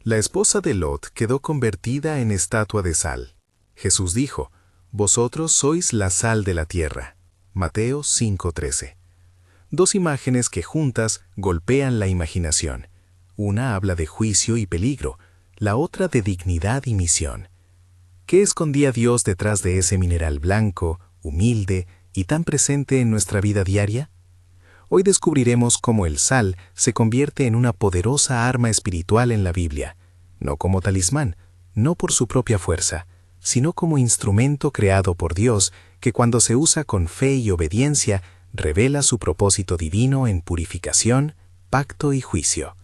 La esposa de Lot quedó convertida en estatua de sal. Jesús dijo, «Vosotros sois la sal de la tierra». Mateo 5:13. Dos imágenes que juntas golpean la imaginación. Una habla de juicio y peligro, la otra de dignidad y misión. ¿Qué escondía Dios detrás de ese mineral blanco, humilde y tan presente en nuestra vida diaria? Hoy descubriremos cómo el sal se convierte en una poderosa arma espiritual en la Biblia, no como talismán, no por su propia fuerza, sino como instrumento creado por Dios que cuando se usa con fe y obediencia revela su propósito divino en purificación, pacto y juicio.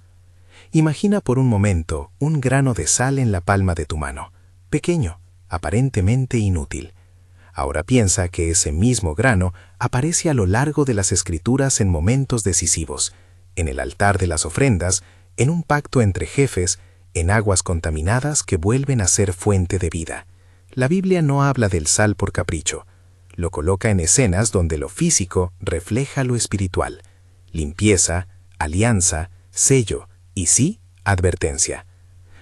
Imagina por un momento un grano de sal en la palma de tu mano, pequeño, aparentemente inútil. Ahora piensa que ese mismo grano aparece a lo largo de las Escrituras en momentos decisivos, en el altar de las ofrendas, en un pacto entre jefes, en aguas contaminadas que vuelven a ser fuente de vida. La Biblia no habla del sal por capricho. Lo coloca en escenas donde lo físico refleja lo espiritual. Limpieza, alianza, sello y sí, advertencia.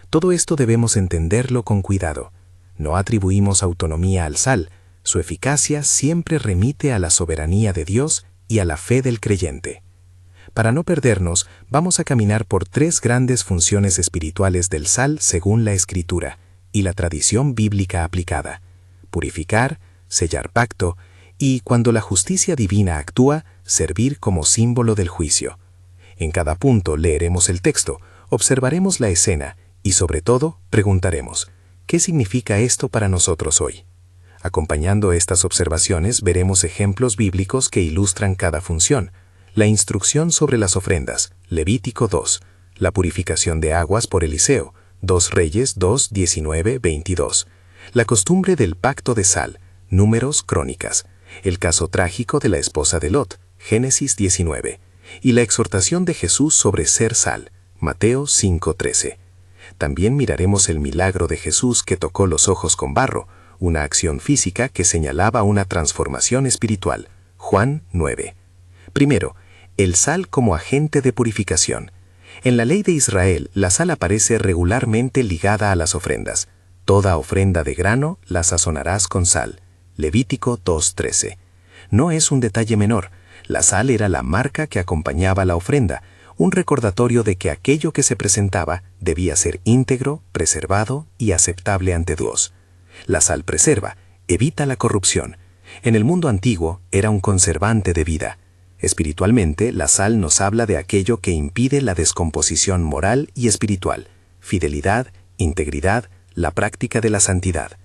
Todo esto debemos entenderlo con cuidado. No atribuimos autonomía al sal. Su eficacia siempre remite a la soberanía de Dios y a la fe del creyente. Para no perdernos, vamos a caminar por tres grandes funciones espirituales del sal según la Escritura y la tradición bíblica aplicada: purificar, sellar pacto y, cuando la justicia divina actúa, servir como símbolo del juicio. En cada punto leeremos el texto, observaremos la escena y, sobre todo, preguntaremos: ¿qué significa esto para nosotros hoy? Acompañando estas observaciones veremos ejemplos bíblicos que ilustran cada función. La instrucción sobre las ofrendas, Levítico 2. La purificación de aguas por Eliseo, 2 Reyes 2, 19, 22. La costumbre del pacto de sal, Números, Crónicas. El caso trágico de la esposa de Lot, Génesis 19. Y la exhortación de Jesús sobre ser sal, Mateo 5:13. También miraremos el milagro de Jesús que tocó los ojos con barro, una acción física que señalaba una transformación espiritual, Juan 9. Primero, el sal como agente de purificación. En la ley de Israel, la sal aparece regularmente ligada a las ofrendas. Toda ofrenda de grano la sazonarás con sal. Levítico 2:13. No es un detalle menor. La sal era la marca que acompañaba la ofrenda, un recordatorio de que aquello que se presentaba debía ser íntegro, preservado y aceptable ante Dios. La sal preserva, evita la corrupción. En el mundo antiguo era un conservante de vida. Espiritualmente, la sal nos habla de aquello que impide la descomposición moral y espiritual: fidelidad, integridad, la práctica de la santidad.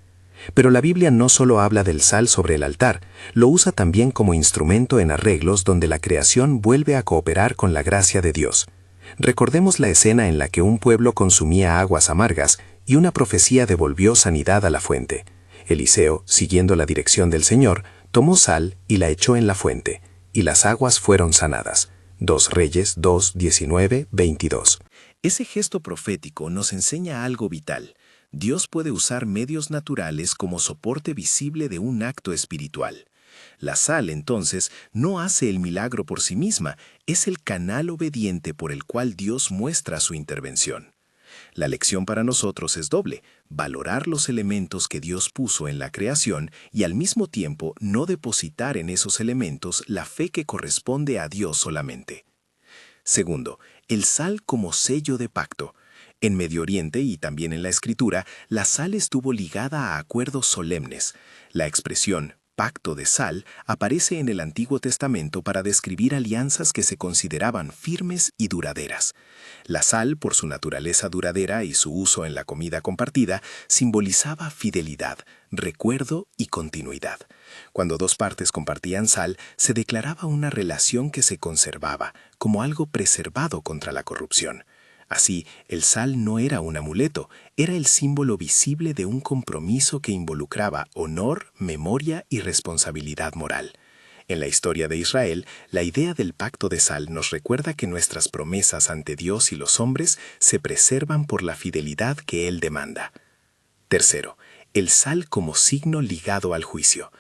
Pero la Biblia no solo habla del sal sobre el altar, lo usa también como instrumento en arreglos donde la creación vuelve a cooperar con la gracia de Dios. Recordemos la escena en la que un pueblo consumía aguas amargas y una profecía devolvió sanidad a la fuente. Eliseo, siguiendo la dirección del Señor, tomó sal y la echó en la fuente, y las aguas fueron sanadas. 2 Reyes 2, 19, 22. Ese gesto profético nos enseña algo vital. Dios puede usar medios naturales como soporte visible de un acto espiritual. La sal, entonces, no hace el milagro por sí misma, es el canal obediente por el cual Dios muestra su intervención. La lección para nosotros es doble: valorar los elementos que Dios puso en la creación y al mismo tiempo no depositar en esos elementos la fe que corresponde a Dios solamente. Segundo, el sal como sello de pacto. En Medio Oriente y también en la Escritura, la sal estuvo ligada a acuerdos solemnes. La expresión pacto de sal aparece en el Antiguo Testamento para describir alianzas que se consideraban firmes y duraderas. La sal, por su naturaleza duradera y su uso en la comida compartida, simbolizaba fidelidad, recuerdo y continuidad. Cuando dos partes compartían sal, se declaraba una relación que se conservaba, como algo preservado contra la corrupción. Así, el sal no era un amuleto, era el símbolo visible de un compromiso que involucraba honor, memoria y responsabilidad moral. En la historia de Israel, la idea del pacto de sal nos recuerda que nuestras promesas ante Dios y los hombres se preservan por la fidelidad que Él demanda. Tercero, el sal como signo ligado al juicio.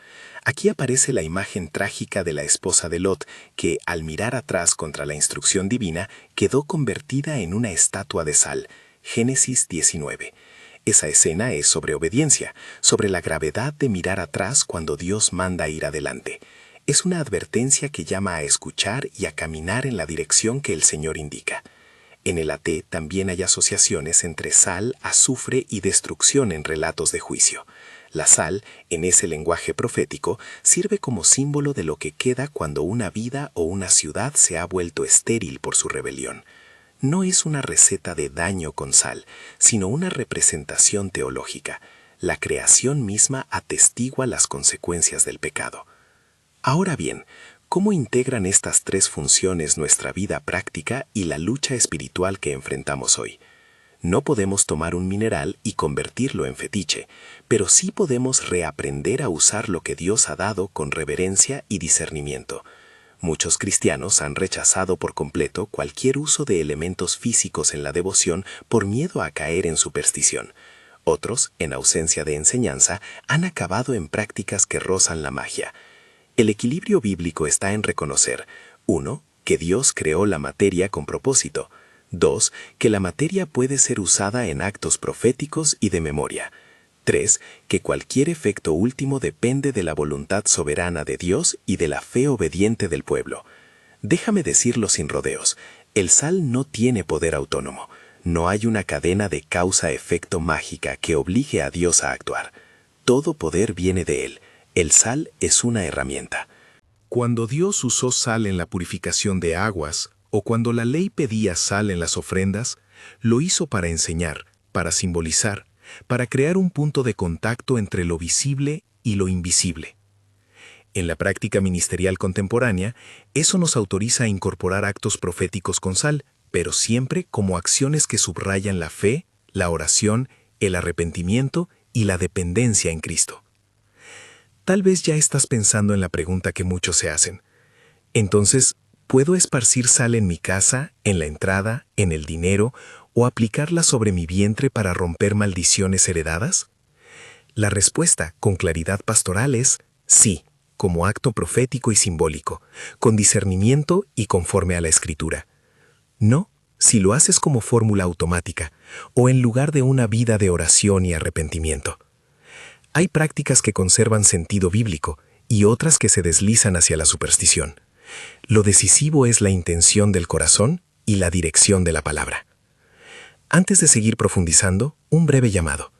Aquí aparece la imagen trágica de la esposa de Lot, que, al mirar atrás contra la instrucción divina, quedó convertida en una estatua de sal. Génesis 19. Esa escena es sobre obediencia, sobre la gravedad de mirar atrás cuando Dios manda ir adelante. Es una advertencia que llama a escuchar y a caminar en la dirección que el Señor indica. En el AT también hay asociaciones entre sal, azufre y destrucción en relatos de juicio. La sal, en ese lenguaje profético, sirve como símbolo de lo que queda cuando una vida o una ciudad se ha vuelto estéril por su rebelión. No es una receta de daño con sal, sino una representación teológica. La creación misma atestigua las consecuencias del pecado. Ahora bien, ¿cómo integran estas tres funciones nuestra vida práctica y la lucha espiritual que enfrentamos hoy? No podemos tomar un mineral y convertirlo en fetiche, pero sí podemos reaprender a usar lo que Dios ha dado con reverencia y discernimiento. Muchos cristianos han rechazado por completo cualquier uso de elementos físicos en la devoción por miedo a caer en superstición. Otros, en ausencia de enseñanza, han acabado en prácticas que rozan la magia. El equilibrio bíblico está en reconocer: 1. Que Dios creó la materia con propósito. 2. Que la materia puede ser usada en actos proféticos y de memoria. 3. Que cualquier efecto último depende de la voluntad soberana de Dios y de la fe obediente del pueblo. Déjame decirlo sin rodeos: el sal no tiene poder autónomo. No hay una cadena de causa-efecto mágica que obligue a Dios a actuar. Todo poder viene de Él. El sal es una herramienta. Cuando Dios usó sal en la purificación de aguas, o cuando la ley pedía sal en las ofrendas, lo hizo para enseñar, para simbolizar, para crear un punto de contacto entre lo visible y lo invisible. En la práctica ministerial contemporánea, eso nos autoriza a incorporar actos proféticos con sal, pero siempre como acciones que subrayan la fe, la oración, el arrepentimiento y la dependencia en Cristo. Tal vez ya estás pensando en la pregunta que muchos se hacen. Entonces, ¿puedo esparcir sal en mi casa, en la entrada, en el dinero, o aplicarla sobre mi vientre para romper maldiciones heredadas? La respuesta, con claridad pastoral, es sí, como acto profético y simbólico, con discernimiento y conforme a la Escritura. No, si lo haces como fórmula automática, o en lugar de una vida de oración y arrepentimiento. Hay prácticas que conservan sentido bíblico y otras que se deslizan hacia la superstición. Lo decisivo es la intención del corazón y la dirección de la palabra. Antes de seguir profundizando, un breve llamado.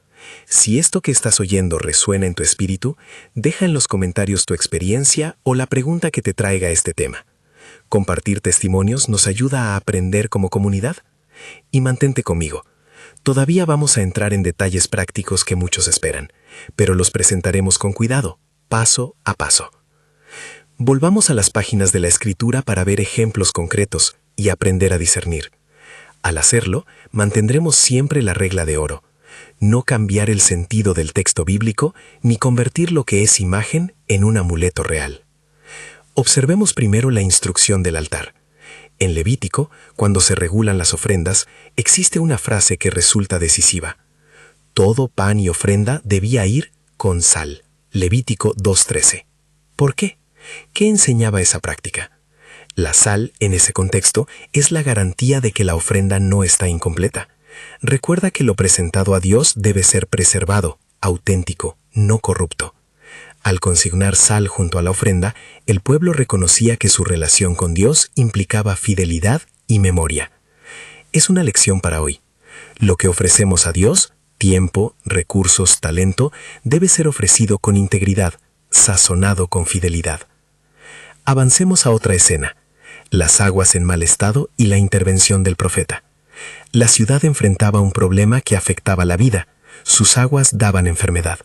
Si esto que estás oyendo resuena en tu espíritu, deja en los comentarios tu experiencia o la pregunta que te traiga este tema. Compartir testimonios nos ayuda a aprender como comunidad. Y mantente conmigo. Todavía vamos a entrar en detalles prácticos que muchos esperan, pero los presentaremos con cuidado, paso a paso. Volvamos a las páginas de la Escritura para ver ejemplos concretos y aprender a discernir. Al hacerlo, mantendremos siempre la regla de oro: no cambiar el sentido del texto bíblico ni convertir lo que es imagen en un amuleto real. Observemos primero la instrucción del altar. En Levítico, cuando se regulan las ofrendas, existe una frase que resulta decisiva: todo pan y ofrenda debía ir con sal. Levítico 2:13. ¿Por qué? ¿Qué enseñaba esa práctica? La sal, en ese contexto, es la garantía de que la ofrenda no está incompleta. Recuerda que lo presentado a Dios debe ser preservado, auténtico, no corrupto. Al consignar sal junto a la ofrenda, el pueblo reconocía que su relación con Dios implicaba fidelidad y memoria. Es una lección para hoy. Lo que ofrecemos a Dios, tiempo, recursos, talento, debe ser ofrecido con integridad, sazonado con fidelidad. Avancemos a otra escena: las aguas en mal estado y la intervención del profeta. La ciudad enfrentaba un problema que afectaba la vida. Sus aguas daban enfermedad.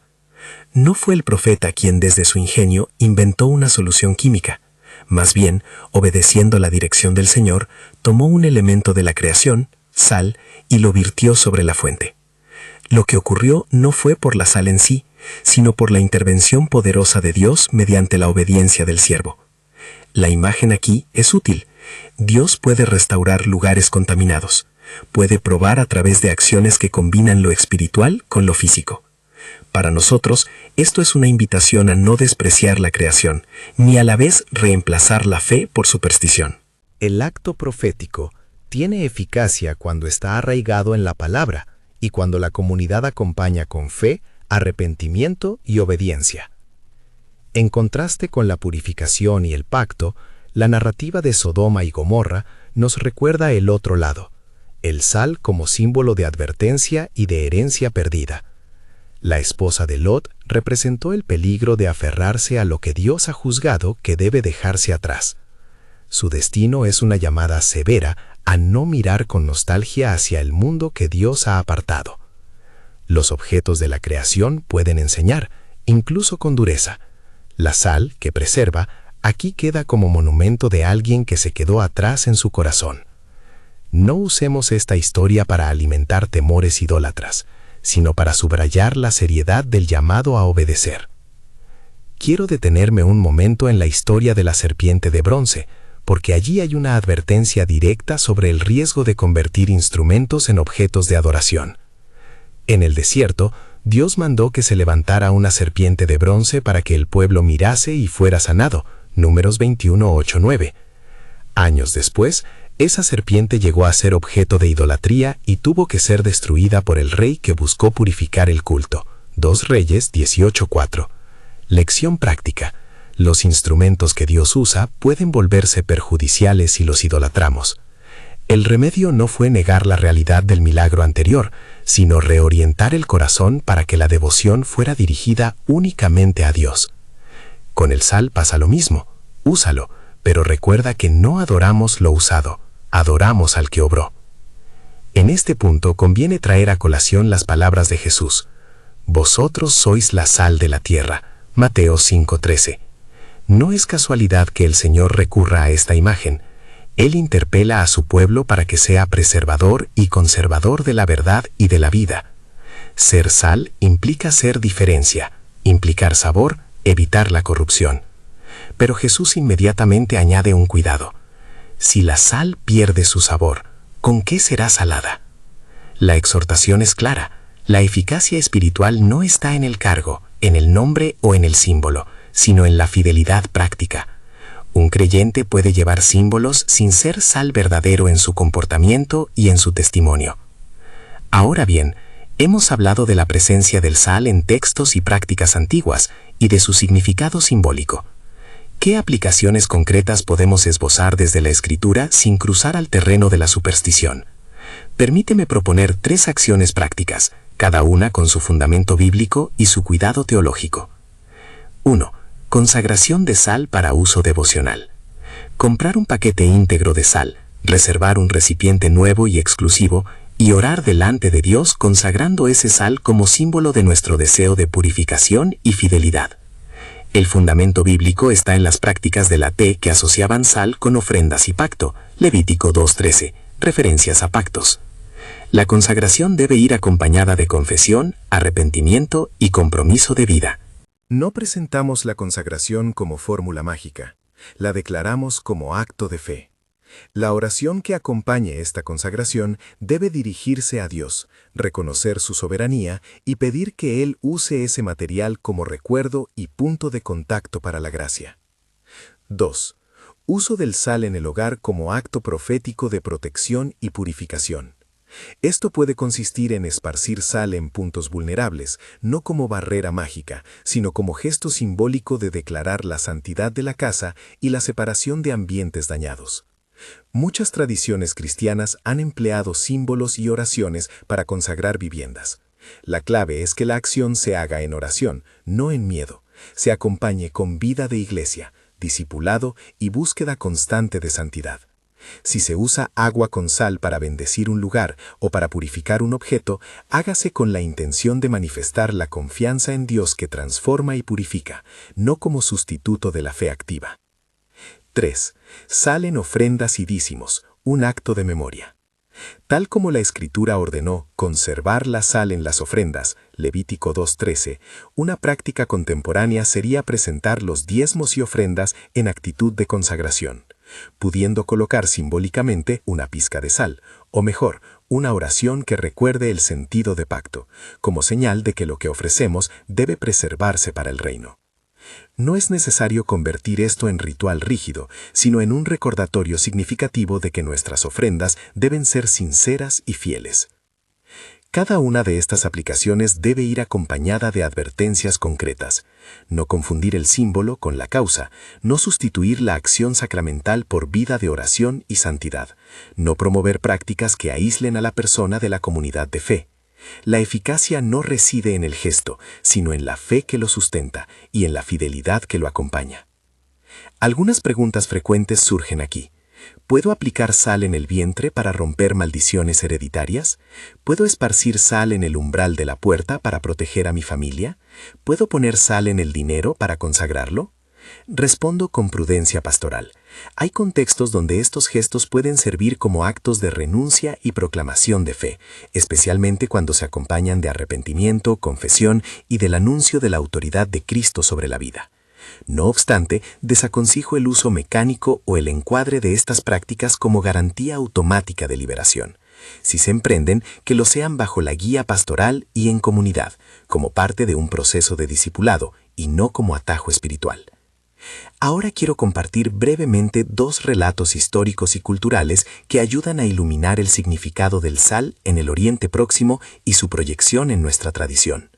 No fue el profeta quien desde su ingenio inventó una solución química. Más bien, obedeciendo la dirección del Señor, tomó un elemento de la creación, sal, y lo virtió sobre la fuente. Lo que ocurrió no fue por la sal en sí, sino por la intervención poderosa de Dios mediante la obediencia del siervo. La imagen aquí es útil. Dios puede restaurar lugares contaminados. Puede probar a través de acciones que combinan lo espiritual con lo físico. Para nosotros, esto es una invitación a no despreciar la creación, ni a la vez reemplazar la fe por superstición. El acto profético Tiene eficacia cuando está arraigado en la palabra y cuando la comunidad acompaña con fe, arrepentimiento y obediencia. En contraste con la purificación y el pacto, la narrativa de Sodoma y Gomorra nos recuerda el otro lado, el sal como símbolo de advertencia y de herencia perdida. La esposa de Lot representó el peligro de aferrarse a lo que Dios ha juzgado que debe dejarse atrás. Su destino es una llamada severa a no mirar con nostalgia hacia el mundo que Dios ha apartado. Los objetos de la creación pueden enseñar, incluso con dureza. La sal, que preserva, aquí queda como monumento de alguien que se quedó atrás en su corazón. No usemos esta historia para alimentar temores idólatras, sino para subrayar la seriedad del llamado a obedecer. Quiero detenerme un momento en la historia de la serpiente de bronce, porque allí hay una advertencia directa sobre el riesgo de convertir instrumentos en objetos de adoración. En el desierto, Dios mandó que se levantara una serpiente de bronce para que el pueblo mirase y fuera sanado. Números 21, 8, 9. Años después, esa serpiente llegó a ser objeto de idolatría y tuvo que ser destruida por el rey que buscó purificar el culto. 2 Reyes 18, 4. Lección práctica. Los instrumentos que Dios usa pueden volverse perjudiciales si los idolatramos. El remedio no fue negar la realidad del milagro anterior, sino reorientar el corazón para que la devoción fuera dirigida únicamente a Dios. Con el sal pasa lo mismo. Úsalo, pero recuerda que no adoramos lo usado, adoramos al que obró. En este punto conviene traer a colación las palabras de Jesús. Vosotros sois la sal de la tierra. Mateo 5:13. No es casualidad que el Señor recurra a esta imagen. Él interpela a su pueblo para que sea preservador y conservador de la verdad y de la vida. Ser sal implica ser diferencia, implicar sabor, evitar la corrupción. Pero Jesús inmediatamente añade un cuidado. Si la sal pierde su sabor, ¿con qué será salada? La exhortación es clara. La eficacia espiritual no está en el cargo, en el nombre o en el símbolo, sino en la fidelidad práctica. Un creyente puede llevar símbolos sin ser sal verdadero en su comportamiento y en su testimonio. Ahora bien, hemos hablado de la presencia del sal en textos y prácticas antiguas y de su significado simbólico. ¿Qué aplicaciones concretas podemos esbozar desde la Escritura sin cruzar al terreno de la superstición? Permíteme proponer 3 acciones prácticas, cada una con su fundamento bíblico y su cuidado teológico. 1. Consagración de sal para uso devocional. Comprar un paquete íntegro de sal, reservar un recipiente nuevo y exclusivo y orar delante de Dios consagrando ese sal como símbolo de nuestro deseo de purificación y fidelidad. El fundamento bíblico está en las prácticas de la T que asociaban sal con ofrendas y pacto, Levítico 2:13, referencias a pactos. La consagración debe ir acompañada de confesión, arrepentimiento y compromiso de vida. No presentamos la consagración como fórmula mágica, la declaramos como acto de fe. La oración que acompañe esta consagración debe dirigirse a Dios, reconocer su soberanía y pedir que Él use ese material como recuerdo y punto de contacto para la gracia. 2. Uso del sal en el hogar como acto profético de protección y purificación. Esto puede consistir en esparcir sal en puntos vulnerables, no como barrera mágica, sino como gesto simbólico de declarar la santidad de la casa y la separación de ambientes dañados. Muchas tradiciones cristianas han empleado símbolos y oraciones para consagrar viviendas. La clave es que la acción se haga en oración, no en miedo. Se acompañe con vida de iglesia, discipulado y búsqueda constante de santidad. Si se usa agua con sal para bendecir un lugar o para purificar un objeto, hágase con la intención de manifestar la confianza en Dios que transforma y purifica, no como sustituto de la fe activa. 3. Sal en ofrendas y dízimos, un acto de memoria. Tal como la Escritura ordenó conservar la sal en las ofrendas, Levítico 2:13, una práctica contemporánea sería presentar los diezmos y ofrendas en actitud de consagración, pudiendo colocar simbólicamente una pizca de sal, o mejor, una oración que recuerde el sentido de pacto, como señal de que lo que ofrecemos debe preservarse para el reino. No es necesario convertir esto en ritual rígido, sino en un recordatorio significativo de que nuestras ofrendas deben ser sinceras y fieles. Cada una de estas aplicaciones debe ir acompañada de advertencias concretas. No confundir el símbolo con la causa, no sustituir la acción sacramental por vida de oración y santidad, no promover prácticas que aíslen a la persona de la comunidad de fe. La eficacia no reside en el gesto, sino en la fe que lo sustenta y en la fidelidad que lo acompaña. Algunas preguntas frecuentes surgen aquí. ¿Puedo aplicar sal en el vientre para romper maldiciones hereditarias? ¿Puedo esparcir sal en el umbral de la puerta para proteger a mi familia? ¿Puedo poner sal en el dinero para consagrarlo? Respondo con prudencia pastoral. Hay contextos donde estos gestos pueden servir como actos de renuncia y proclamación de fe, especialmente cuando se acompañan de arrepentimiento, confesión y del anuncio de la autoridad de Cristo sobre la vida. No obstante, desaconsejo el uso mecánico o el encuadre de estas prácticas como garantía automática de liberación. Si se emprenden, que lo sean bajo la guía pastoral y en comunidad, como parte de un proceso de discipulado y no como atajo espiritual. Ahora quiero compartir brevemente dos relatos históricos y culturales que ayudan a iluminar el significado del sal en el Oriente Próximo y su proyección en nuestra tradición.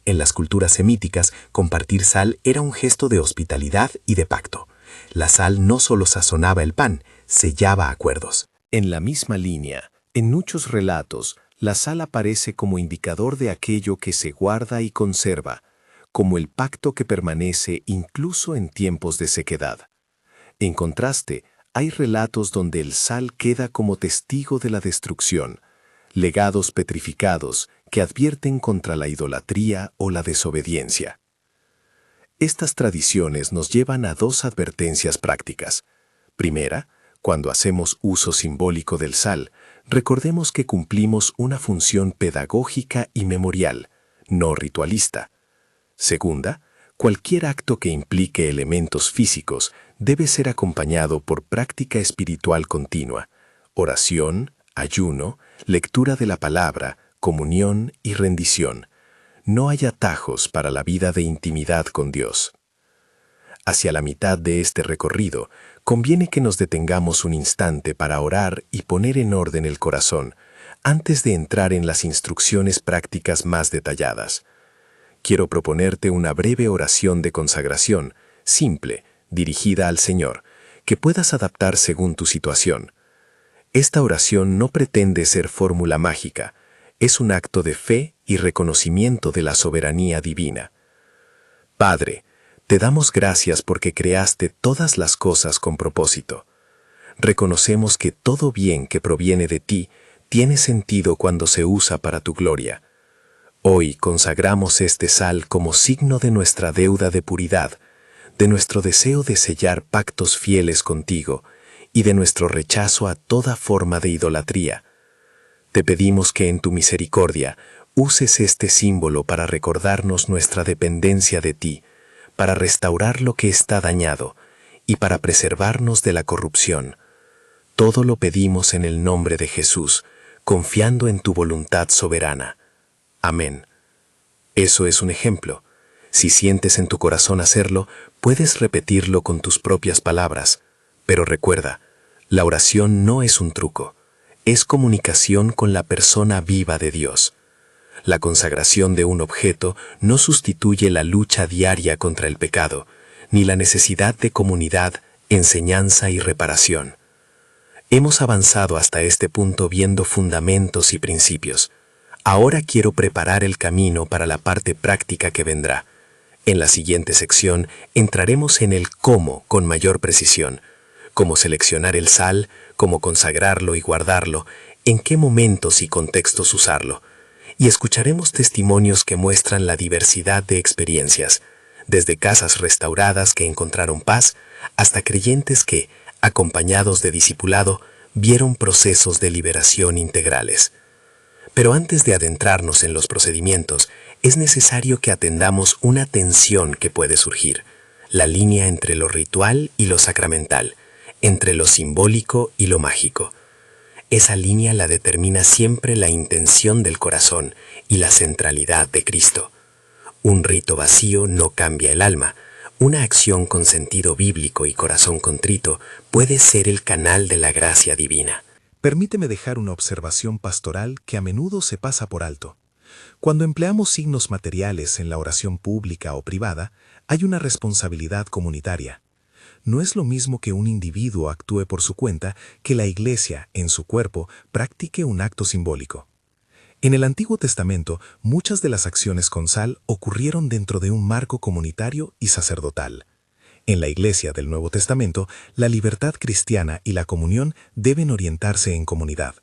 En las culturas semíticas, compartir sal era un gesto de hospitalidad y de pacto. La sal no solo sazonaba el pan, sellaba acuerdos. En la misma línea, en muchos relatos, la sal aparece como indicador de aquello que se guarda y conserva, como el pacto que permanece incluso en tiempos de sequedad. En contraste, hay relatos donde el sal queda como testigo de la destrucción, legados petrificados que advierten contra la idolatría o la desobediencia. Estas tradiciones nos llevan a dos advertencias prácticas. Primera, cuando hacemos uso simbólico del sal, recordemos que cumplimos una función pedagógica y memorial, no ritualista. Segunda, cualquier acto que implique elementos físicos debe ser acompañado por práctica espiritual continua, oración, ayuno, lectura de la palabra, comunión y rendición. No hay atajos para la vida de intimidad con Dios. Hacia la mitad de este recorrido, conviene que nos detengamos un instante para orar y poner en orden el corazón, antes de entrar en las instrucciones prácticas más detalladas. Quiero proponerte una breve oración de consagración, simple, dirigida al Señor, que puedas adaptar según tu situación. Esta oración no pretende ser fórmula mágica, es un acto de fe y reconocimiento de la soberanía divina. Padre, te damos gracias porque creaste todas las cosas con propósito. Reconocemos que todo bien que proviene de ti tiene sentido cuando se usa para tu gloria. Hoy consagramos este sal como signo de nuestra deuda de puridad, de nuestro deseo de sellar pactos fieles contigo, y de nuestro rechazo a toda forma de idolatría. Te pedimos que en tu misericordia uses este símbolo para recordarnos nuestra dependencia de ti, para restaurar lo que está dañado y para preservarnos de la corrupción. Todo lo pedimos en el nombre de Jesús, confiando en tu voluntad soberana. Amén. Eso es un ejemplo. Si sientes en tu corazón hacerlo, puedes repetirlo con tus propias palabras. Pero recuerda, la oración no es un truco, es comunicación con la persona viva de Dios. La consagración de un objeto no sustituye la lucha diaria contra el pecado, ni la necesidad de comunidad, enseñanza y reparación. Hemos avanzado hasta este punto viendo fundamentos y principios. Ahora quiero preparar el camino para la parte práctica que vendrá. En la siguiente sección entraremos en el cómo con mayor precisión. Cómo seleccionar el sal, cómo consagrarlo y guardarlo, en qué momentos y contextos usarlo. Y escucharemos testimonios que muestran la diversidad de experiencias, desde casas restauradas que encontraron paz, hasta creyentes que, acompañados de discipulado, vieron procesos de liberación integrales. Pero antes de adentrarnos en los procedimientos, es necesario que atendamos una tensión que puede surgir, la línea entre lo ritual y lo sacramental, entre lo simbólico y lo mágico. Esa línea la determina siempre la intención del corazón y la centralidad de Cristo. Un rito vacío no cambia el alma, Una acción con sentido bíblico y corazón contrito puede ser el canal de la gracia divina. Permíteme dejar una observación pastoral que a menudo se pasa por alto. Cuando empleamos signos materiales en la oración pública o privada, hay una responsabilidad comunitaria. No es lo mismo que un individuo actúe por su cuenta que la Iglesia, en su cuerpo, practique un acto simbólico. En el Antiguo Testamento, muchas de las acciones con sal ocurrieron dentro de un marco comunitario y sacerdotal. En la Iglesia del Nuevo Testamento, la libertad cristiana y la comunión deben orientarse en comunidad.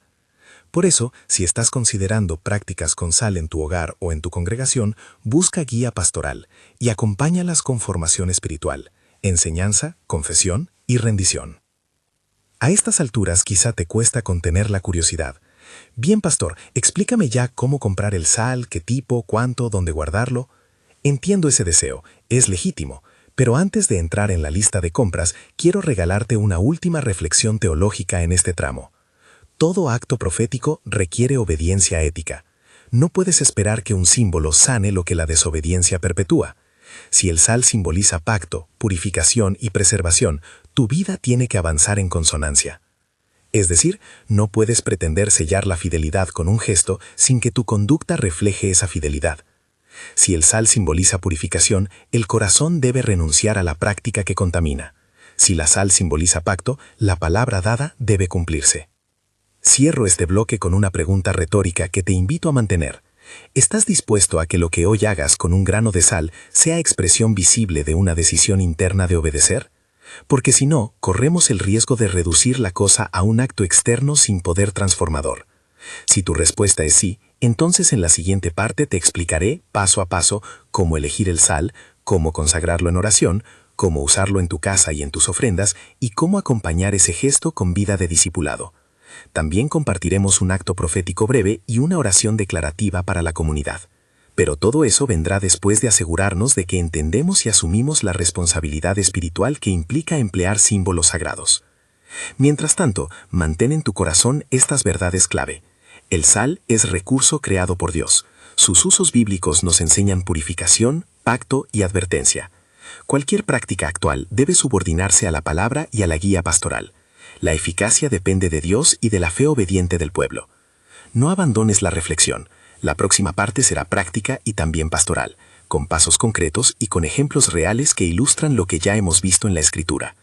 Por eso, si estás considerando prácticas con sal en tu hogar o en tu congregación, busca guía pastoral y acompáñalas con formación espiritual, enseñanza, confesión y rendición. A estas alturas quizá te cuesta contener la curiosidad. Bien, pastor, explícame ya cómo comprar el sal, qué tipo, cuánto, dónde guardarlo. Entiendo ese deseo, es legítimo, pero antes de entrar en la lista de compras, quiero regalarte una última reflexión teológica en este tramo. Todo acto profético requiere obediencia ética. No puedes esperar que un símbolo sane lo que la desobediencia perpetúa. Si el sal simboliza pacto, purificación y preservación, tu vida tiene que avanzar en consonancia. Es decir, no puedes pretender sellar la fidelidad con un gesto sin que tu conducta refleje esa fidelidad. Si el sal simboliza purificación, el corazón debe renunciar a la práctica que contamina. Si la sal simboliza pacto, la palabra dada debe cumplirse. Cierro este bloque con una pregunta retórica que te invito a mantener. ¿Estás dispuesto a que lo que hoy hagas con un grano de sal sea expresión visible de una decisión interna de obedecer? Porque si no, corremos el riesgo de reducir la cosa a un acto externo sin poder transformador. Si tu respuesta es sí, entonces en la siguiente parte te explicaré paso a paso cómo elegir el sal, cómo consagrarlo en oración, cómo usarlo en tu casa y en tus ofrendas y cómo acompañar ese gesto con vida de discipulado. También compartiremos un acto profético breve y una oración declarativa para la comunidad. Pero todo eso vendrá después de asegurarnos de que entendemos y asumimos la responsabilidad espiritual que implica emplear símbolos sagrados. Mientras tanto, mantén en tu corazón estas verdades clave. El sal es recurso creado por Dios. Sus usos bíblicos nos enseñan purificación, pacto y advertencia. Cualquier práctica actual debe subordinarse a la palabra y a la guía pastoral. La eficacia depende de Dios y de la fe obediente del pueblo. No abandones la reflexión. La próxima parte será práctica y también pastoral, con pasos concretos y con ejemplos reales que ilustran lo que ya hemos visto en la Escritura.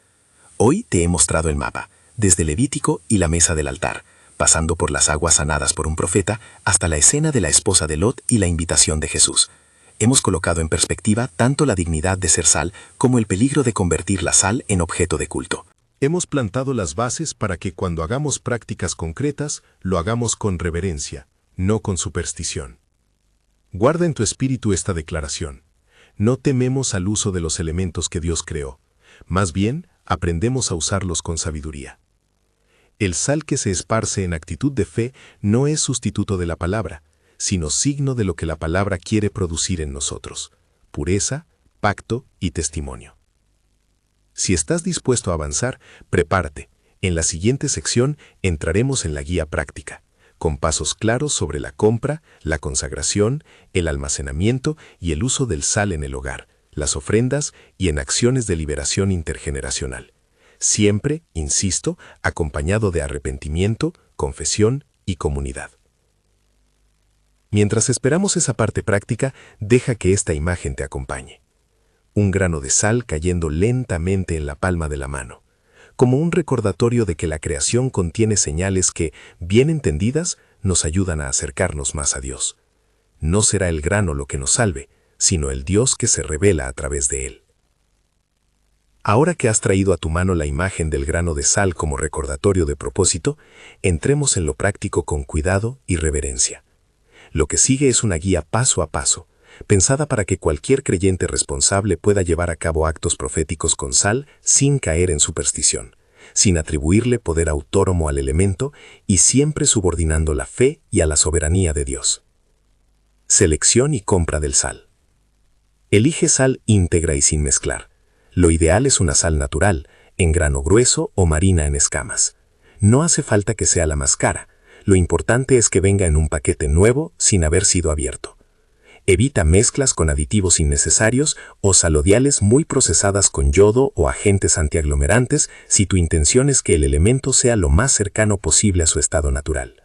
Hoy te he mostrado el mapa, desde Levítico y la mesa del altar, pasando por las aguas sanadas por un profeta, hasta la escena de la esposa de Lot y la invitación de Jesús. Hemos colocado en perspectiva tanto la dignidad de ser sal como el peligro de convertir la sal en objeto de culto. Hemos plantado las bases para que cuando hagamos prácticas concretas, lo hagamos con reverencia, no con superstición. Guarda en tu espíritu esta declaración. No tememos al uso de los elementos que Dios creó. Más bien, aprendemos a usarlos con sabiduría. El sal que se esparce en actitud de fe no es sustituto de la palabra, sino signo de lo que la palabra quiere producir en nosotros: pureza, pacto y testimonio. Si estás dispuesto a avanzar, prepárate. En la siguiente sección entraremos en la guía práctica, con pasos claros sobre la compra, la consagración, el almacenamiento y el uso del sal en el hogar, las ofrendas y en acciones de liberación intergeneracional. Siempre, insisto, acompañado de arrepentimiento, confesión y comunidad. Mientras esperamos esa parte práctica, deja que esta imagen te acompañe. Un grano de sal cayendo lentamente en la palma de la mano, como un recordatorio de que la creación contiene señales que, bien entendidas, nos ayudan a acercarnos más a Dios. No será el grano lo que nos salve, sino el Dios que se revela a través de él. Ahora que has traído a tu mano la imagen del grano de sal como recordatorio de propósito, entremos en lo práctico con cuidado y reverencia. Lo que sigue es una guía paso a paso, pensada para que cualquier creyente responsable pueda llevar a cabo actos proféticos con sal sin caer en superstición, sin atribuirle poder autónomo al elemento y siempre subordinando la fe y a la soberanía de Dios. Selección y compra del sal. Elige sal íntegra y sin mezclar. Lo ideal es una sal natural, en grano grueso o marina en escamas. No hace falta que sea la más cara. Lo importante es que venga en un paquete nuevo sin haber sido abierto. Evita mezclas con aditivos innecesarios o salodiales muy procesadas con yodo o agentes antiaglomerantes si tu intención es que el elemento sea lo más cercano posible a su estado natural.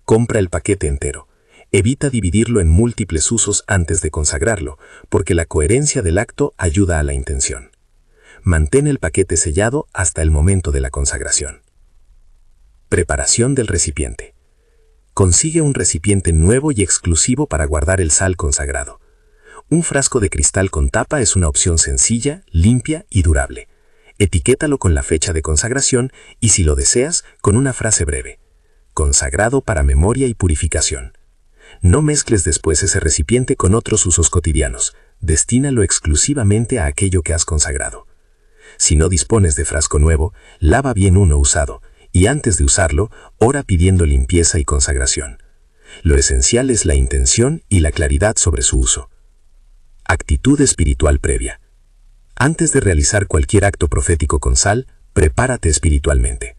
Compra el paquete entero. Evita dividirlo en múltiples usos antes de consagrarlo, porque la coherencia del acto ayuda a la intención. Mantén el paquete sellado hasta el momento de la consagración. Preparación del recipiente. Consigue un recipiente nuevo y exclusivo para guardar el sal consagrado. Un frasco de cristal con tapa es una opción sencilla, limpia y durable. Etiquétalo con la fecha de consagración y, si lo deseas, con una frase breve. Consagrado para memoria y purificación. No mezcles después ese recipiente con otros usos cotidianos. Destínalo exclusivamente a aquello que has consagrado. Si no dispones de frasco nuevo, lava bien uno usado y antes de usarlo, ora pidiendo limpieza y consagración. Lo esencial es la intención y la claridad sobre su uso. Actitud espiritual previa. Antes de realizar cualquier acto profético con sal, prepárate espiritualmente.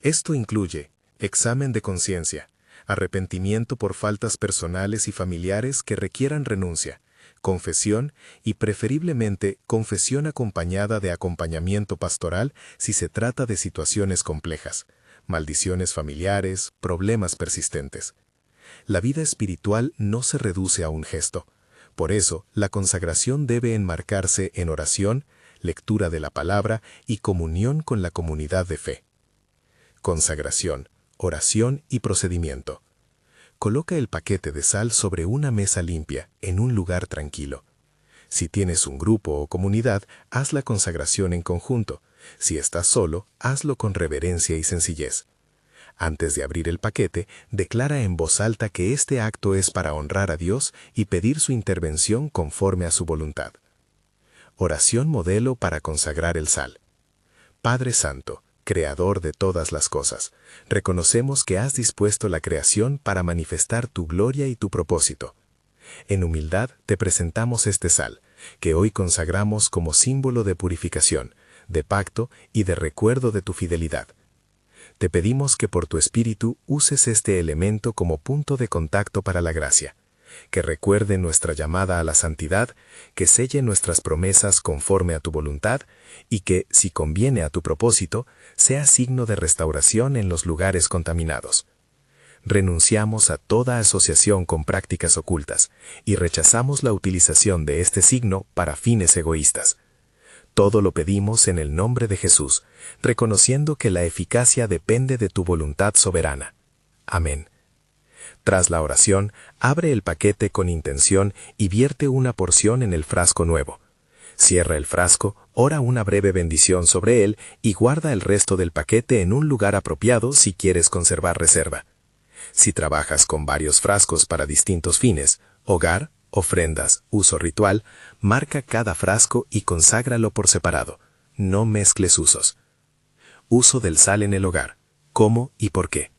Esto incluye examen de conciencia, arrepentimiento por faltas personales y familiares que requieran renuncia, confesión y preferiblemente confesión acompañada de acompañamiento pastoral si se trata de situaciones complejas, maldiciones familiares, problemas persistentes. La vida espiritual no se reduce a un gesto. Por eso, la consagración debe enmarcarse en oración, lectura de la palabra y comunión con la comunidad de fe. Consagración, oración y procedimiento. Coloca el paquete de sal sobre una mesa limpia, en un lugar tranquilo. Si tienes un grupo o comunidad, haz la consagración en conjunto. Si estás solo, hazlo con reverencia y sencillez. Antes de abrir el paquete, declara en voz alta que este acto es para honrar a Dios y pedir su intervención conforme a su voluntad. Oración modelo para consagrar el sal. Padre Santo, Creador de todas las cosas, reconocemos que has dispuesto la creación para manifestar tu gloria y tu propósito. En humildad te presentamos este sal, que hoy consagramos como símbolo de purificación, de pacto y de recuerdo de tu fidelidad. Te pedimos que por tu Espíritu uses este elemento como punto de contacto para la gracia, que recuerde nuestra llamada a la santidad, que selle nuestras promesas conforme a tu voluntad y que, si conviene a tu propósito, sea signo de restauración en los lugares contaminados. Renunciamos a toda asociación con prácticas ocultas y rechazamos la utilización de este signo para fines egoístas. Todo lo pedimos en el nombre de Jesús, reconociendo que la eficacia depende de tu voluntad soberana. Amén. Tras la oración, abre el paquete con intención y vierte una porción en el frasco nuevo. Cierra el frasco, ora una breve bendición sobre él y guarda el resto del paquete en un lugar apropiado si quieres conservar reserva. Si trabajas con varios frascos para distintos fines, hogar, ofrendas, uso ritual, marca cada frasco y conságralo por separado. No mezcles usos. Uso del sal en el hogar. ¿Cómo y por qué?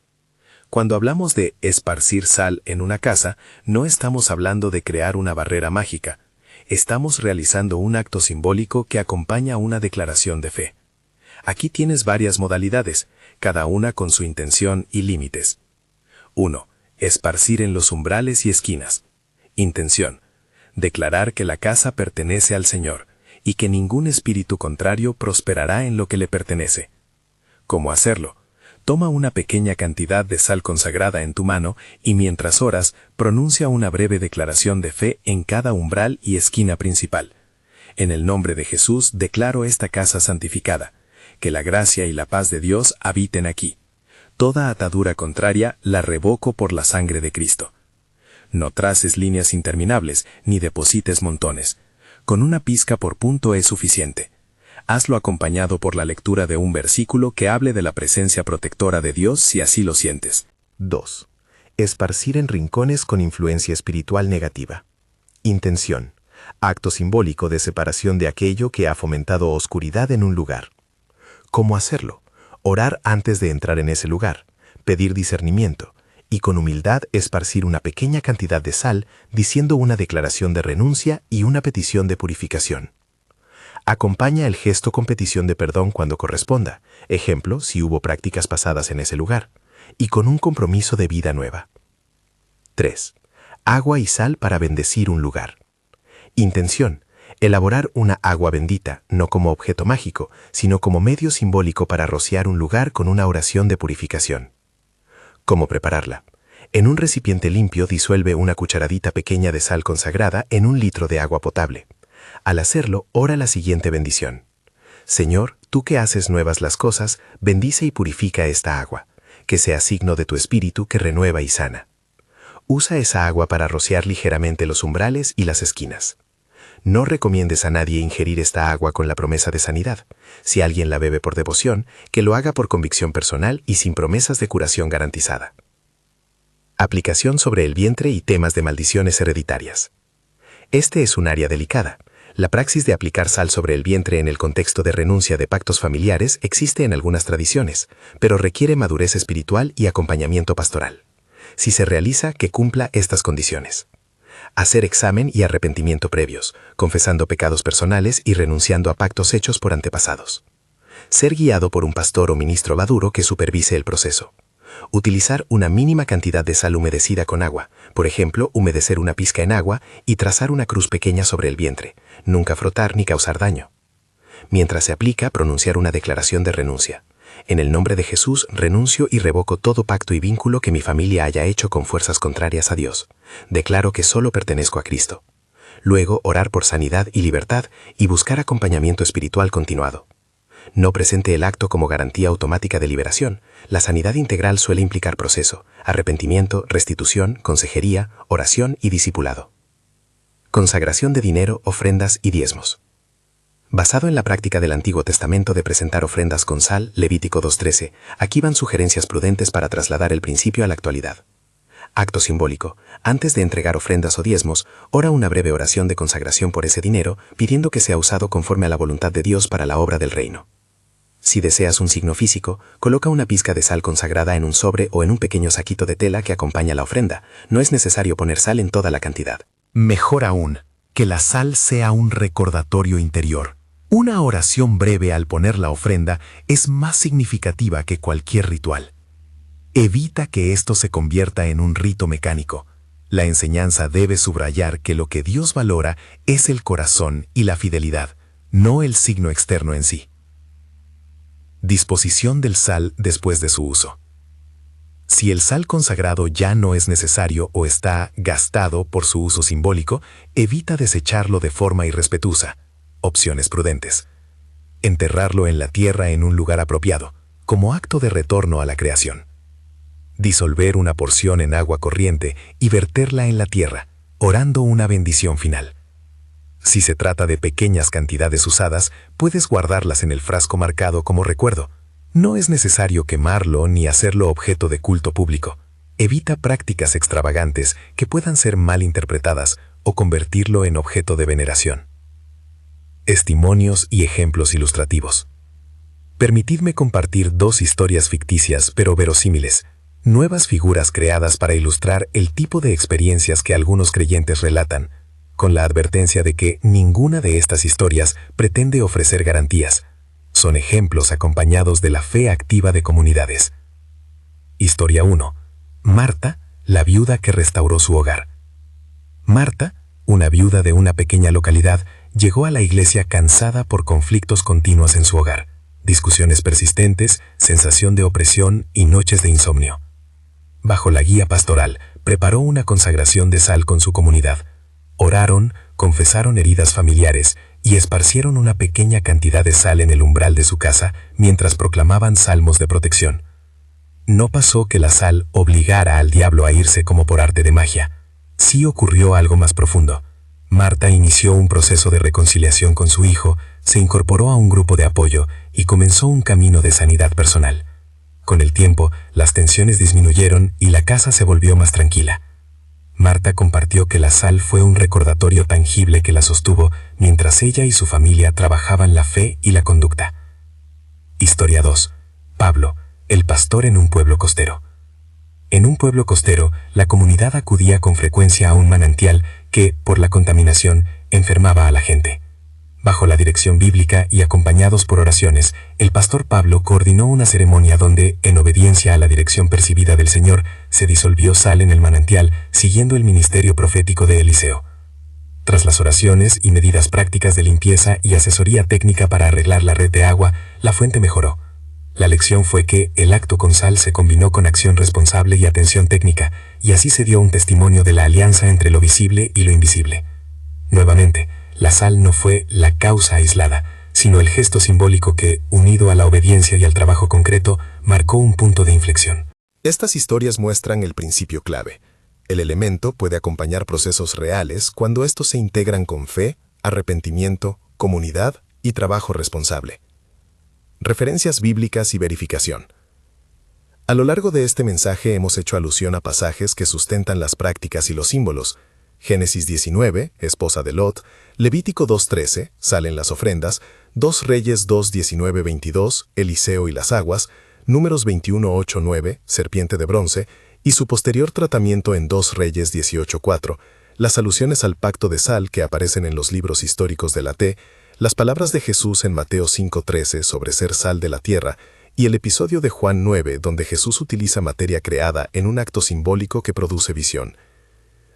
Cuando hablamos de esparcir sal en una casa, no estamos hablando de crear una barrera mágica. Estamos realizando un acto simbólico que acompaña una declaración de fe. Aquí tienes varias modalidades, cada una con su intención y límites. 1. Esparcir en los umbrales y esquinas. Intención. Declarar que la casa pertenece al Señor y que ningún espíritu contrario prosperará en lo que le pertenece. ¿Cómo hacerlo? Toma una pequeña cantidad de sal consagrada en tu mano y mientras oras, pronuncia una breve declaración de fe en cada umbral y esquina principal. En el nombre de Jesús declaro esta casa santificada. Que la gracia y la paz de Dios habiten aquí. Toda atadura contraria la revoco por la sangre de Cristo. No traces líneas interminables ni deposites montones. Con una pizca por punto es suficiente. Hazlo acompañado por la lectura de un versículo que hable de la presencia protectora de Dios si así lo sientes. 2. Esparcir en rincones con influencia espiritual negativa. Intención. Acto simbólico de separación de aquello que ha fomentado oscuridad en un lugar. ¿Cómo hacerlo? Orar antes de entrar en ese lugar, pedir discernimiento y con humildad esparcir una pequeña cantidad de sal diciendo una declaración de renuncia y una petición de purificación. Acompaña el gesto con petición de perdón cuando corresponda, ejemplo, si hubo prácticas pasadas en ese lugar, y con un compromiso de vida nueva. 3. agua y sal para bendecir un lugar. Intención: elaborar una agua bendita, no como objeto mágico, sino como medio simbólico para rociar un lugar con una oración de purificación. ¿Cómo prepararla? En un recipiente limpio disuelve una cucharadita pequeña de sal consagrada en 1 litro de agua potable. Al hacerlo, ora la siguiente bendición: Señor, tú que haces nuevas las cosas, bendice y purifica esta agua, que sea signo de tu espíritu que renueva y sana. Usa esa agua para rociar ligeramente los umbrales y las esquinas. No recomiendes a nadie ingerir esta agua con la promesa de sanidad. Si alguien la bebe por devoción, que lo haga por convicción personal y sin promesas de curación garantizada. Aplicación sobre el vientre y temas de maldiciones hereditarias. Este es un área delicada. La praxis de aplicar sal sobre el vientre en el contexto de renuncia de pactos familiares existe en algunas tradiciones, pero requiere madurez espiritual y acompañamiento pastoral. Si se realiza, que cumpla estas condiciones: hacer examen y arrepentimiento previos, confesando pecados personales y renunciando a pactos hechos por antepasados. Ser guiado por un pastor o ministro maduro que supervise el proceso. Utilizar una mínima cantidad de sal humedecida con agua, por ejemplo, humedecer una pizca en agua y trazar una cruz pequeña sobre el vientre, nunca frotar ni causar daño. Mientras se aplica, pronunciar una declaración de renuncia. En el nombre de Jesús, renuncio y revoco todo pacto y vínculo que mi familia haya hecho con fuerzas contrarias a Dios. Declaro que solo pertenezco a Cristo. Luego, orar por sanidad y libertad y buscar acompañamiento espiritual continuado. No presente el acto como garantía automática de liberación. La sanidad integral suele implicar proceso, arrepentimiento, restitución, consejería, oración y discipulado. Consagración de dinero, ofrendas y diezmos. Basado en la práctica del Antiguo Testamento de presentar ofrendas con sal, Levítico 2:13, aquí van sugerencias prudentes para trasladar el principio a la actualidad. Acto simbólico: antes de entregar ofrendas o diezmos, ora una breve oración de consagración por ese dinero, pidiendo que sea usado conforme a la voluntad de Dios para la obra del reino. Si deseas un signo físico, coloca una pizca de sal consagrada en un sobre o en un pequeño saquito de tela que acompaña la ofrenda. No es necesario poner sal en toda la cantidad. Mejor aún, que la sal sea un recordatorio interior. Una oración breve al poner la ofrenda es más significativa que cualquier ritual. Evita que esto se convierta en un rito mecánico. La enseñanza debe subrayar que lo que Dios valora es el corazón y la fidelidad, no el signo externo en sí. Disposición del sal después de su uso. Si el sal consagrado ya no es necesario o está gastado por su uso simbólico, evita desecharlo de forma irrespetuosa. Opciones prudentes: enterrarlo en la tierra en un lugar apropiado, como acto de retorno a la creación. Disolver una porción en agua corriente y verterla en la tierra, orando una bendición final. Si se trata de pequeñas cantidades usadas, puedes guardarlas en el frasco marcado como recuerdo. No es necesario quemarlo ni hacerlo objeto de culto público. Evita prácticas extravagantes que puedan ser mal interpretadas o convertirlo en objeto de veneración. Testimonios y ejemplos ilustrativos. Permitidme compartir 2 historias ficticias pero verosímiles, nuevas figuras creadas para ilustrar el tipo de experiencias que algunos creyentes relatan, con la advertencia de que ninguna de estas historias pretende ofrecer garantías. Son ejemplos acompañados de la fe activa de comunidades. Historia 1. Marta, la viuda que restauró su hogar. Marta, una viuda de una pequeña localidad, llegó a la iglesia cansada por conflictos continuos en su hogar, discusiones persistentes, sensación de opresión y noches de insomnio. Bajo la guía pastoral, preparó una consagración de sal con su comunidad. Oraron, confesaron heridas familiares y esparcieron una pequeña cantidad de sal en el umbral de su casa mientras proclamaban salmos de protección. No pasó que la sal obligara al diablo a irse como por arte de magia. Sí ocurrió algo más profundo. Marta inició un proceso de reconciliación con su hijo, se incorporó a un grupo de apoyo y comenzó un camino de sanidad personal. Con el tiempo, las tensiones disminuyeron y la casa se volvió más tranquila. Marta compartió que la sal fue un recordatorio tangible que la sostuvo mientras ella y su familia trabajaban la fe y la conducta. Historia 2. Pablo, el pastor en un pueblo costero. En un pueblo costero, la comunidad acudía con frecuencia a un manantial que, por la contaminación, enfermaba a la gente. Bajo la dirección bíblica y acompañados por oraciones, el pastor Pablo coordinó una ceremonia donde, en obediencia a la dirección percibida del Señor, se disolvió sal en el manantial, siguiendo el ministerio profético de Eliseo. Tras las oraciones y medidas prácticas de limpieza y asesoría técnica para arreglar la red de agua, la fuente mejoró. La lección fue que el acto con sal se combinó con acción responsable y atención técnica, y así se dio un testimonio de la alianza entre lo visible y lo invisible. Nuevamente, la sal no fue la causa aislada, sino el gesto simbólico que, unido a la obediencia y al trabajo concreto, marcó un punto de inflexión. Estas historias muestran el principio clave. El elemento puede acompañar procesos reales cuando estos se integran con fe, arrepentimiento, comunidad y trabajo responsable. Referencias bíblicas y verificación. A lo largo de este mensaje hemos hecho alusión a pasajes que sustentan las prácticas y los símbolos. Génesis 19, esposa de Lot; Levítico 2:13, sal en las ofrendas; 2 Reyes 2:19-22, Eliseo y las aguas; Números 21:8-9, serpiente de bronce, y su posterior tratamiento en 2 Reyes 18:4, las alusiones al pacto de sal que aparecen en los libros históricos de la T, las palabras de Jesús en Mateo 5:13 sobre ser sal de la tierra, y el episodio de Juan 9 donde Jesús utiliza materia creada en un acto simbólico que produce visión.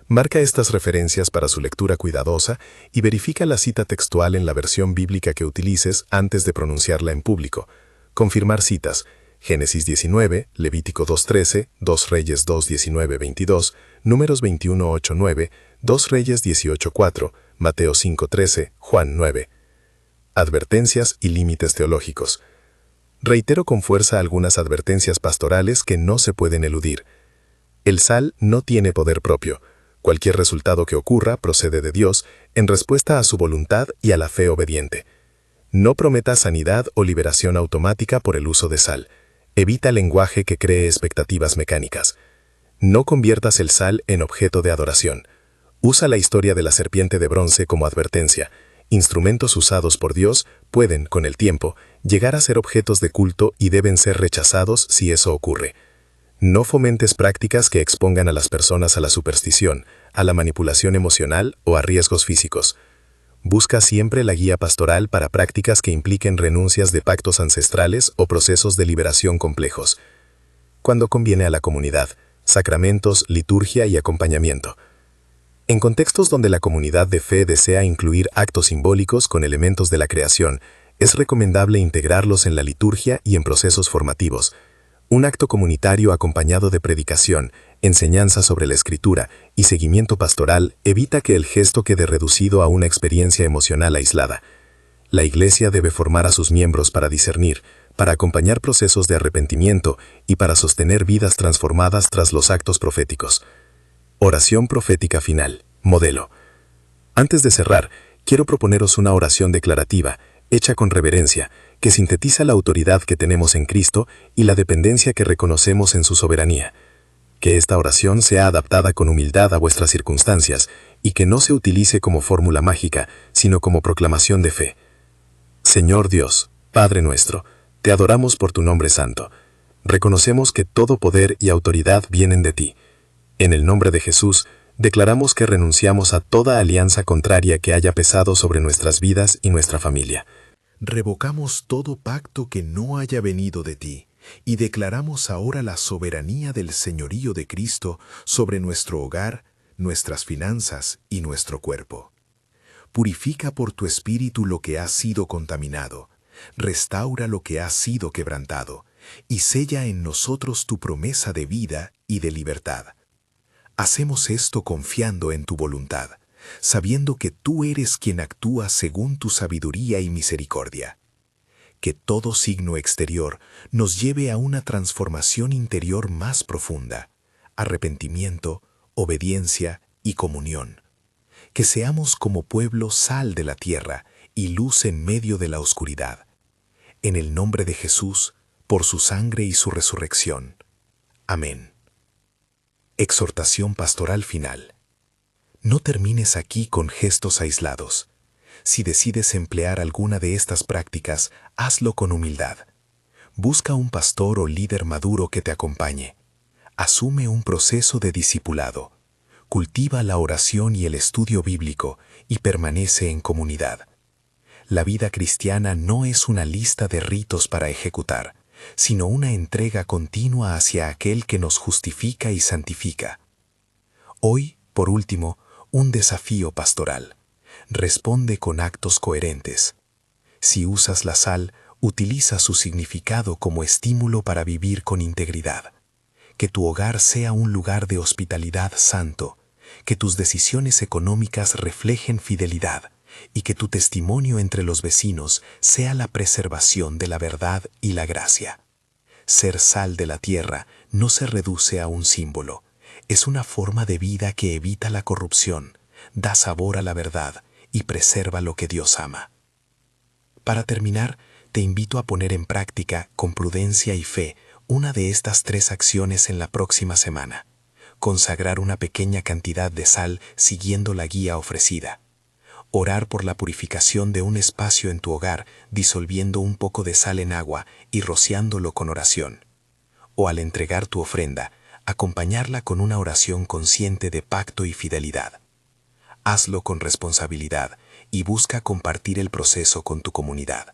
Marca estas referencias para su lectura cuidadosa y verifica la cita textual en la versión bíblica que utilices antes de pronunciarla en público. Confirmar citas: Génesis 19, Levítico 2:13, 2 Reyes 2:19-22, Números 21:8-9, 2 Reyes 18:4, Mateo 5:13, Juan 9. Advertencias y límites teológicos. Reitero con fuerza algunas advertencias pastorales que no se pueden eludir. El sal no tiene poder propio. Cualquier resultado que ocurra procede de Dios en respuesta a su voluntad y a la fe obediente. No prometas sanidad o liberación automática por el uso de sal. Evita lenguaje que cree expectativas mecánicas. No conviertas el sal en objeto de adoración. Usa la historia de la serpiente de bronce como advertencia. Instrumentos usados por Dios pueden, con el tiempo, llegar a ser objetos de culto y deben ser rechazados si eso ocurre. No fomentes prácticas que expongan a las personas a la superstición, a la manipulación emocional o a riesgos físicos. Busca siempre la guía pastoral para prácticas que impliquen renuncias de pactos ancestrales o procesos de liberación complejos. Cuando conviene a la comunidad, sacramentos, liturgia y acompañamiento. En contextos donde la comunidad de fe desea incluir actos simbólicos con elementos de la creación, es recomendable integrarlos en la liturgia y en procesos formativos. Un acto comunitario acompañado de predicación, enseñanza sobre la escritura y seguimiento pastoral evita que el gesto quede reducido a una experiencia emocional aislada. La Iglesia debe formar a sus miembros para discernir, para acompañar procesos de arrepentimiento y para sostener vidas transformadas tras los actos proféticos. Oración profética final, modelo. Antes de cerrar, quiero proponeros una oración declarativa, hecha con reverencia, que sintetiza la autoridad que tenemos en Cristo y la dependencia que reconocemos en su soberanía. Que esta oración sea adaptada con humildad a vuestras circunstancias y que no se utilice como fórmula mágica, sino como proclamación de fe. Señor Dios, Padre nuestro, te adoramos por tu nombre santo. Reconocemos que todo poder y autoridad vienen de ti. En el nombre de Jesús, declaramos que renunciamos a toda alianza contraria que haya pesado sobre nuestras vidas y nuestra familia. Revocamos todo pacto que no haya venido de ti y declaramos ahora la soberanía del señorío de Cristo sobre nuestro hogar, nuestras finanzas y nuestro cuerpo. Purifica por tu espíritu lo que ha sido contaminado, restaura lo que ha sido quebrantado y sella en nosotros tu promesa de vida y de libertad. Hacemos esto confiando en tu voluntad, sabiendo que tú eres quien actúa según tu sabiduría y misericordia. Que todo signo exterior nos lleve a una transformación interior más profunda, arrepentimiento, obediencia y comunión. Que seamos como pueblo sal de la tierra y luz en medio de la oscuridad. En el nombre de Jesús, por su sangre y su resurrección. Amén. Exhortación pastoral final. No termines aquí con gestos aislados. Si decides emplear alguna de estas prácticas, hazlo con humildad. Busca un pastor o líder maduro que te acompañe. Asume un proceso de discipulado. Cultiva la oración y el estudio bíblico y permanece en comunidad. La vida cristiana no es una lista de ritos para ejecutar, sino una entrega continua hacia aquel que nos justifica y santifica. Hoy, por último, un desafío pastoral. Responde con actos coherentes. Si usas la sal, utiliza su significado como estímulo para vivir con integridad. Que tu hogar sea un lugar de hospitalidad santo, que tus decisiones económicas reflejen fidelidad y que tu testimonio entre los vecinos sea la preservación de la verdad y la gracia. Ser sal de la tierra no se reduce a un símbolo, es una forma de vida que evita la corrupción, da sabor a la verdad y preserva lo que Dios ama. Para terminar, te invito a poner en práctica, con prudencia y fe, una de estas 3 acciones en la próxima semana. Consagrar una pequeña cantidad de sal siguiendo la guía ofrecida. Orar por la purificación de un espacio en tu hogar, disolviendo un poco de sal en agua y rociándolo con oración. O al entregar tu ofrenda, acompañarla con una oración consciente de pacto y fidelidad. Hazlo con responsabilidad y busca compartir el proceso con tu comunidad.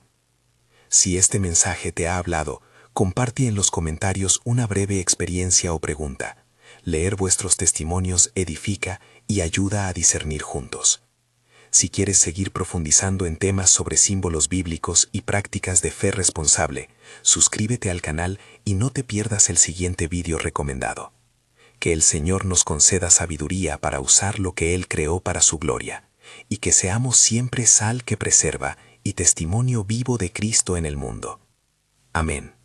Si este mensaje te ha hablado, comparte en los comentarios una breve experiencia o pregunta. Leer vuestros testimonios edifica y ayuda a discernir juntos. Si quieres seguir profundizando en temas sobre símbolos bíblicos y prácticas de fe responsable, suscríbete al canal y no te pierdas el siguiente vídeo recomendado. Que el Señor nos conceda sabiduría para usar lo que Él creó para su gloria, y que seamos siempre sal que preserva y testimonio vivo de Cristo en el mundo. Amén.